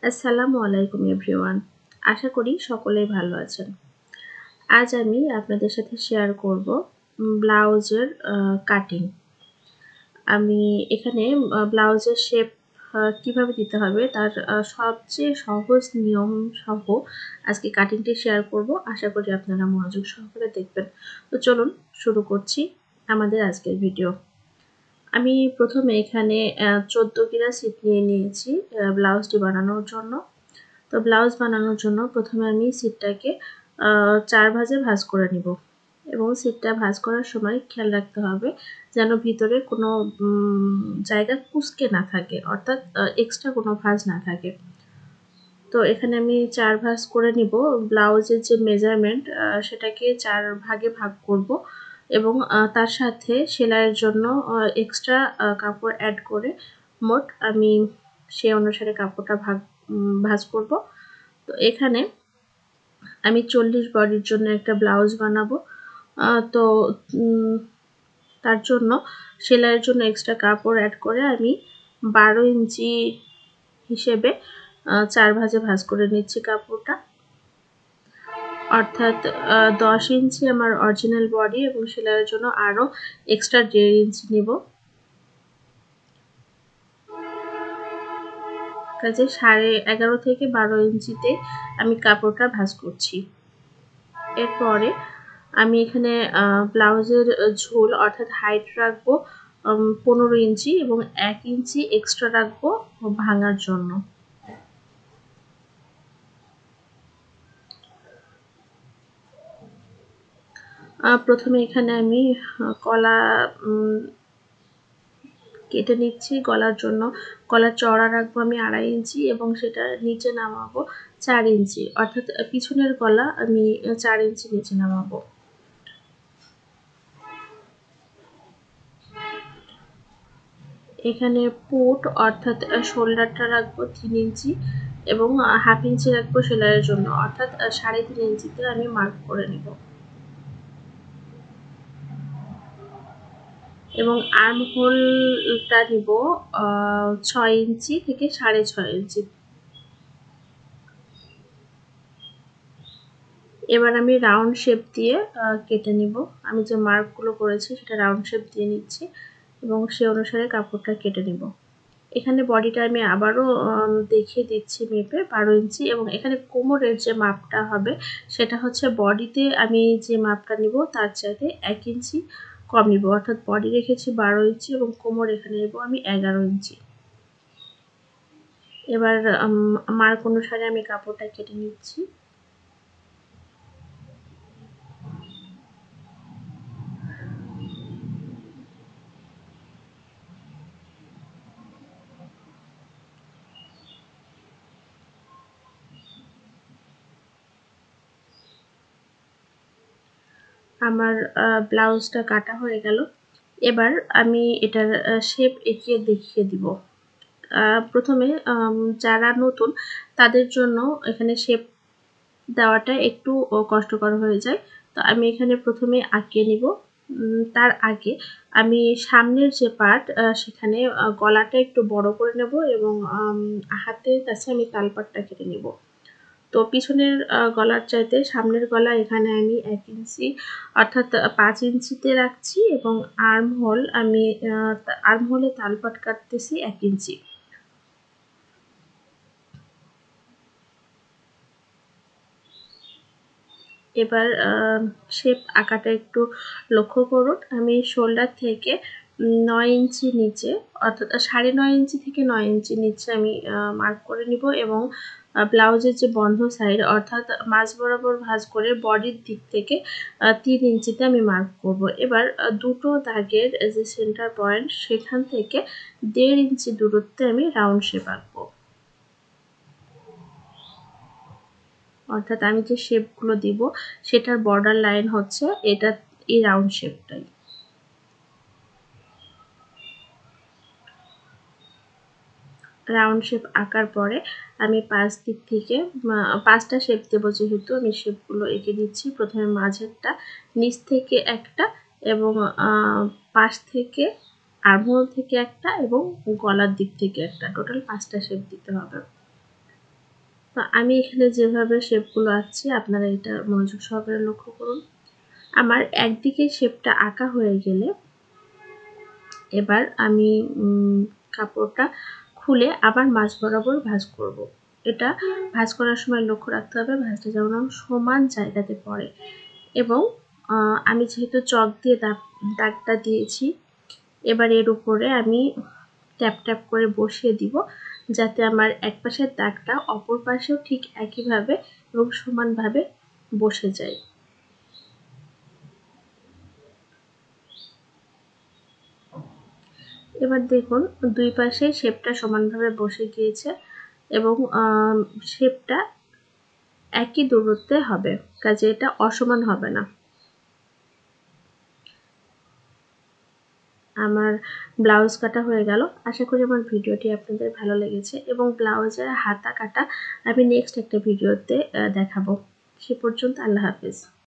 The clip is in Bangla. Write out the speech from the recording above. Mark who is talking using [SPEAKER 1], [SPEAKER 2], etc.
[SPEAKER 1] আসসালামু আলাইকুম এভরিওয়ান। আশা করি সকলেই ভালো আছেন। আজ আমি আপনাদের সাথে শেয়ার করব ব্লাউজের কাটিং। আমি এখানে ব্লাউজের শেপ কিভাবে দিতে হবে তার সবচেয়ে সহজ নিয়ম সহ আজকে কাটিংটি শেয়ার করব। আশা করি আপনারা মনোযোগ সহকারে দেখবেন। তো চলুন শুরু করছি আমাদের আজকের ভিডিও। আমি প্রথমে এখানে 14 গিরা ছিট নিয়ে নিয়েছি ব্লাউজটি বানানোর জন্য। তো ব্লাউজ বানানোর জন্য প্রথমে আমি ছিটটাকে 4 ভাঁজে ভাঁজ করে নিব এবং ছিটটা ভাঁজ করার সময় খেয়াল রাখতে হবে যেন ভিতরে কোনো জায়গা কুঁচকে না থাকে, অর্থাৎ এক্সট্রা কোনো ভাঁজ না থাকে। তো এখানে আমি 4 ভাঁজ করে নিব। ব্লাউজের যে মেজারমেন্ট সেটাকে 4 ভাগে ভাগ করব এবং তার সাথে সেলাইয়ের জন্য এক্সট্রা কাপড় অ্যাড করে মোট আমি সেই অনুসারে কাপড়টা ভাঁজ করব। তো এখানে আমি 40 বডির জন্য একটা ব্লাউজ বানাবো। তো তার জন্য সেলাইয়ের জন্য এক্সট্রা কাপড় অ্যাড করে আমি 12 ইঞ্চি হিসেবে 4 ভাঁজে ভাঁজ করে নিচ্ছি কাপড়টা, অর্থাৎ 10 ইঞ্চি আমার অরিজিনাল বডি এবং সেলাইয়ের জন্য আরও এক্সট্রা 1.5 ইঞ্চি নিব। কাজে 11.5 থেকে 12 ইঞ্চিতে আমি কাপড়টা ভাঁজ করছি। এরপরে আমি এখানে ব্লাউজের ঝোল অর্থাৎ হাইট রাখবো 15 ইঞ্চি এবং 1 ইঞ্চি এক্সট্রা রাখবো ভাঙার জন্য। প্রথমে এখানে আমি গলা কেটে নিচ্ছি। গলার জন্য গলার চওড়া রাখবো আমি 2.5 ইঞ্চি এবং সেটা নিচে নামাবো 4 ইঞ্চি, অর্থাৎ পিছনের গলা আমি 4 ইঞ্চি নিচে নামাবো। এখানে পুট অর্থাৎ শোল্ডারটা রাখবো 3 ইঞ্চি এবং 1/2 ইঞ্চি রাখবো সেলাইয়ের জন্য, অর্থাৎ 3.5 ইঞ্চিতে আমি মার্ক করে নেব। এবং আর্ম হোলটা নিব 6 ইঞ্চি থেকে 6.5 ইঞ্চি। এবার আমি রাউন্ড শেপ দিয়ে কেটে নিব। আমি যে মার্কগুলো করেছি সেটা রাউন্ড শেপ দিয়ে নিচ্ছি এবং সে অনুসারে কাপড়টা কেটে নিব। এখানে বডিটা আমি আবারও দেখিয়ে দিচ্ছি মেপে 12 ইঞ্চি এবং এখানে কোমরের যে মাপটা হবে সেটা হচ্ছে বডিতে আমি যে মাপটা নিব তার চাইতে 1 ইঞ্চি কম নিব, অর্থাৎ বডি রেখেছি 12 ইঞ্চি এবং কোমর এখানে নেব আমি 11 ইঞ্চি। এবার মার্ক অনুসারে আমি কাপড়টা কেটে নিচ্ছি। আমার ব্লাউজটা কাটা হয়ে গেল। এবার আমি এটার শেপ এঁকে দেখিয়ে দিব। প্রথমে যারা নতুন তাদের জন্য এখানে শেপ দেওয়াটা একটু কষ্টকর হয়ে যায়। তো আমি এখানে প্রথমে আঁকিয়ে নিব। তার আগে আমি সামনের যে পার্ট সেখানে গলাটা একটু বড় করে নেব এবং হাতের কাছে আমি তালপাটটা কেটে নেব। তো পিছনের গলার চাইতে সামনের গলা এখানে আমি 1 ইঞ্চি অর্থাৎ 5 ইঞ্চিতে রাখছি এবং আর্ম হোলে তালপাট কাটতেছি 1 ইঞ্চি। এবার শেপ আঁকাটা একটু লক্ষ্য করুন। আমি শোল্ডার থেকে 9 ইঞ্চি নিচে, অর্থাৎ 9.5 ইঞ্চি থেকে 9 ইঞ্চি নিচে আমি মার্ক করে নিব এবং ব্লাউজের যে বন্ধ সাইড অর্থাৎ মাঝ বরাবর ভাঁজ করে বডির দিক থেকে 3 ইঞ্চিতে আমি মার্ক করব। এবার দুটো দাগের যে সেন্টার পয়েন্ট সেখান থেকে 1.5 ইঞ্চি দূরত্বে আমি রাউন্ড শেপ আঁকবো, অর্থাৎ আমি যে শেপগুলো দিব সেটার বর্ডার লাইন হচ্ছে এটা, এই রাউন্ড শেপটাই। রাউন্ড শেপ আঁকার পরে আমি 5 দিক থেকে 5টা শেপ দেব, যেহেতু আমি শেপগুলো এঁকে দিচ্ছি। প্রথমে মাঝেরটা, নিচ থেকে একটা এবং পাশ থেকে আর্মহোল থেকে একটা এবং গলার দিক থেকে একটা, টোটাল 5টা শেপ দিতে হবে। তো আমি এখানে যেভাবে শেপগুলো আঁকছি আপনারা এটা মনোযোগ সহকারে লক্ষ্য করুন। আমার একদিকে শেপটা আঁকা হয়ে গেলে এবার আমি কাপড়টা খুলে আবার মাঝ বরাবর ভাঁজ করব। এটা ভাঁজ করার সময় লক্ষ্য রাখতে হবে ভাঁজটা যেন সমান জায়গাতে পড়ে। এবং আমি যেহেতু চক দিয়ে দাগটা দিয়েছি, এবার এর উপরে আমি ট্যাপ ট্যাপ করে বসিয়ে দিব, যাতে আমার এক পাশের দাগটা অপর পাশেও ঠিক একইভাবে এবং সমানভাবে বসে যায়। এবার দেখুন দুই পাশে শেপটা সমানভাবে বসে গিয়েছে এবং শেপটা একই দূরত্বে হবে, কাজে এটা অসমান হবে না। আমার ব্লাউজ কাটা হয়ে গেল। আশা করি আমার ভিডিওটি আপনাদের ভালো লেগেছে এবং ব্লাউজের হাতা কাটা আমি নেক্সট একটা ভিডিওতে দেখাবো। সে পর্যন্ত আল্লাহ হাফেজ।